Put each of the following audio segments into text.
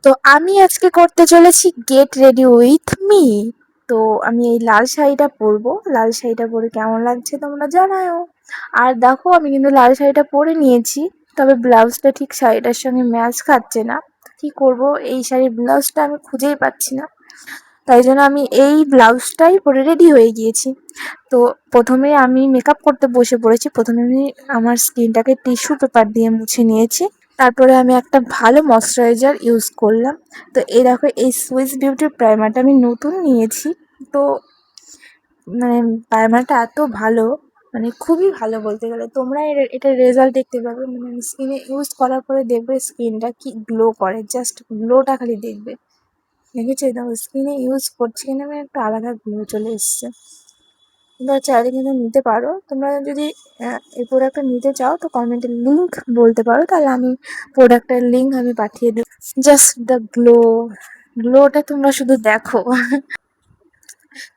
তো আমি আজকে করতে চলেছি গেট রেডি উইথ মি। তো আমি এই লাল শাড়িটা পরবো, লাল শাড়িটা পরে কেমন লাগছে তোমরা জানাও। আর দেখো আমি কিন্তু লাল শাড়িটা পরে নিয়েছি, তবে ব্লাউজটা ঠিক শাড়িটার সঙ্গে ম্যাচ খাচ্ছে না। কি করব, এই শাড়ির ব্লাউজটা আমি খুঁজেই পাচ্ছি না, তাই জন্য আমি এই ব্লাউজটাই পরে রেডি হয়ে গিয়েছি। তো প্রথমে আমি মেকআপ করতে বসে পড়েছি। প্রথমে আমি আমার স্কিনটাকে টিস্যু পেপার দিয়ে মুছে নিয়েছি, তারপরে আমি একটা ভালো ময়শ্চারাইজার ইউজ করলাম। তো এই দেখো, এই সুইস বিউটির প্রাইমারটা আমি নতুন নিয়েছি। তো মানে প্রাইমারটা এত ভালো, মানে খুবই ভালো বলতে গেলে। তোমরা এটার রেজাল্ট দেখতে পাবে, মানে স্কিনে ইউজ করার পরে দেখবে স্কিনটা কি গ্লো করে, জাস্ট গ্লোটা খালি দেখবে। দেখেছো, দেখো স্কিনে ইউজ করছি কিনা আমি, একটা আলাদা গ্লো চলে এসছে। তোমরা চাইলে কিন্তু নিতে পারো। তোমরা যদি এই প্রোডাক্টটা নিতে চাও তো কমেন্টে লিঙ্ক বলতে পারো, তাহলে আমি প্রোডাক্টের লিঙ্ক আমি পাঠিয়ে দেবো। জাস্ট দ্য গ্লোটা তোমরা শুধু দেখো।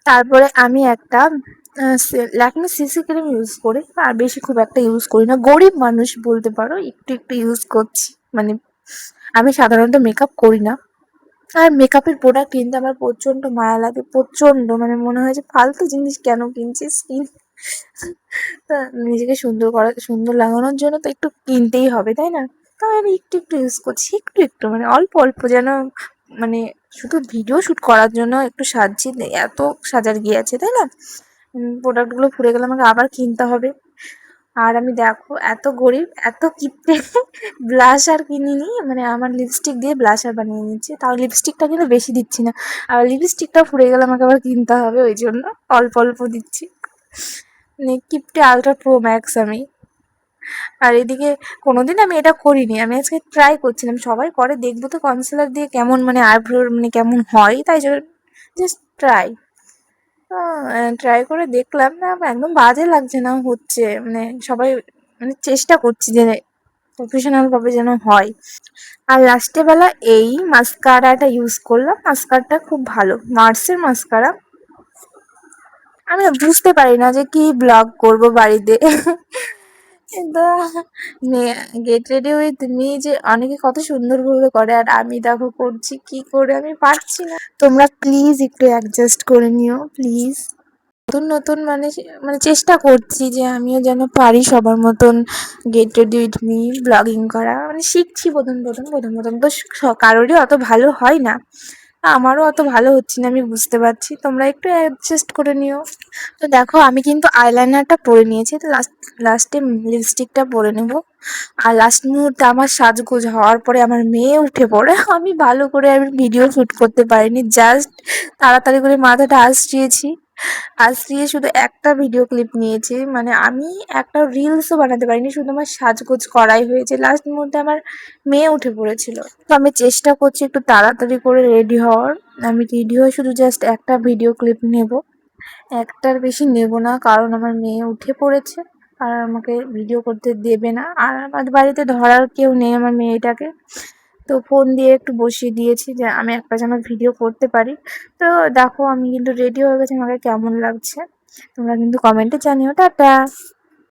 তারপরে আমি একটা ল্যাকমে সিসি ক্রিম ইউজ করি, আর বেশি খুব একটা ইউজ করি না, গরিব মানুষ বলতে পারো, একটু একটু ইউজ করছি। মানে আমি সাধারণত মেকআপ করি না, আর মেকআপের প্রোডাক্ট কিনতে আমার প্রচণ্ড মায়া লাগে, প্রচণ্ড, মানে মনে হয় যে ফালতু জিনিস কেন কিনছি। স্কিন তা নিজেকে সুন্দর লাগানোর জন্য তো একটু কিনতেই হবে, তাই না? তো আমি একটু একটু ইউজ করছি, একটু একটু, মানে অল্প অল্প, যেন মানে শুধু ভিডিও শ্যুট করার জন্য একটু সাজছি, এত সাজার গিয়েছে, তাই না? প্রোডাক্টগুলো ফুরে গেলে আমাকে আবার কিনতে হবে। আর আমি দেখো এত গরিব, এত কিপটে, ব্লাশার কিনিনি, মানে আমার লিপস্টিক দিয়ে ব্লাশার বানিয়ে নিচ্ছি, তাও লিপস্টিকটা কিন্তু বেশি দিচ্ছি না। আর লিপস্টিকটা ফুরে গেলে আমাকে আবার কিনতে হবে, ওই জন্য অল্প অল্প দিচ্ছি। মানে কিপটে আলট্রা প্রো ম্যাক্স আমি। আর এদিকে কোনোদিন আমি এটা করিনি, আমি আজকে ট্রাই করছিলাম, সবাই করে দেখবো তো কনসিলার দিয়ে কেমন, মানে আইব্রোর মানে কেমন হয়, তাই জন্য জাস্ট ট্রাই। ট্রাই করে দেখলাম, না একদম বাজে লাগছে না, হচ্ছে মানে সবাই, মানে চেষ্টা করছি যে প্রফেশনাল ভাবে যেন হয়। আর লাস্টে বেলা এই মাস্কারাটা ইউজ করলাম, মাস্কারাটা খুব ভালো, মার্সের মাস্কারা। আমি না বুঝতে পারি না যে কি ব্লগ করব বাড়িতে। কিন্তু গেট রেডি উইথ মি যে অনেকে কত সুন্দরভাবে করে, আর আমি দেখো করছি কি করে, আমি পারছি না। তোমরা প্লিজ একটু অ্যাডজাস্ট করে নিও প্লিজ। নতুন নতুন মানে মানে চেষ্টা করছি যে আমিও যেন পারি সবার মতন get ready with me blogging করা, মানে শিখছি প্রথম তো কারোরই অত ভালো হয় না, আমারও অত ভালো হচ্ছে না, আমি বুঝতে পারছি, তোমরা একটু অ্যাডজাস্ট করে নিও। তো দেখো আমি কিন্তু আইলাইনারটা পরে নিয়েছি, তো লাস্টে লিপস্টিকটা পরে নেব। আর লাস্ট মুহূর্তে আমার সাজগোজ হওয়ার পরে আমার মেয়ে উঠে পড়ে, আমি ভালো করে আমি ভিডিও শ্যুট করতে পারিনি, জাস্ট তাড়াতাড়ি করে মাথাটা আঁচড়িয়ে শুধু একটা ভিডিও ক্লিপ নিয়েছি, মানে আমি একটা রিলসও বানাতে পারিনি, শুধু আমার সাজগোজ করাই হয়েছে। লাস্ট মুহূর্তে আমার মেয়ে উঠে পড়েছিল, তো আমি চেষ্টা করছি একটু তাড়াতাড়ি করে রেডি হওয়ার। আমি রেডি হয়ে শুধু জাস্ট একটা ভিডিও ক্লিপ নেব, একটার বেশি নেব না, কারণ আমার মেয়ে উঠে পড়েছে আর আমাকে ভিডিও করতে দেবে না, আর আমার বাড়িতে ধরার কেউ নেই আমার মেয়েটাকে। তো ফোন দিয়ে একটু বসিয়ে দিয়েছি যে আমি একটা যেন ভিডিও করতে পারি। তো দেখো আমি কিন্তু রেডি হয়ে গেছি, আমাকে কেমন লাগছে তোমরা কিন্তু কমেন্টে জানিও। টাটা।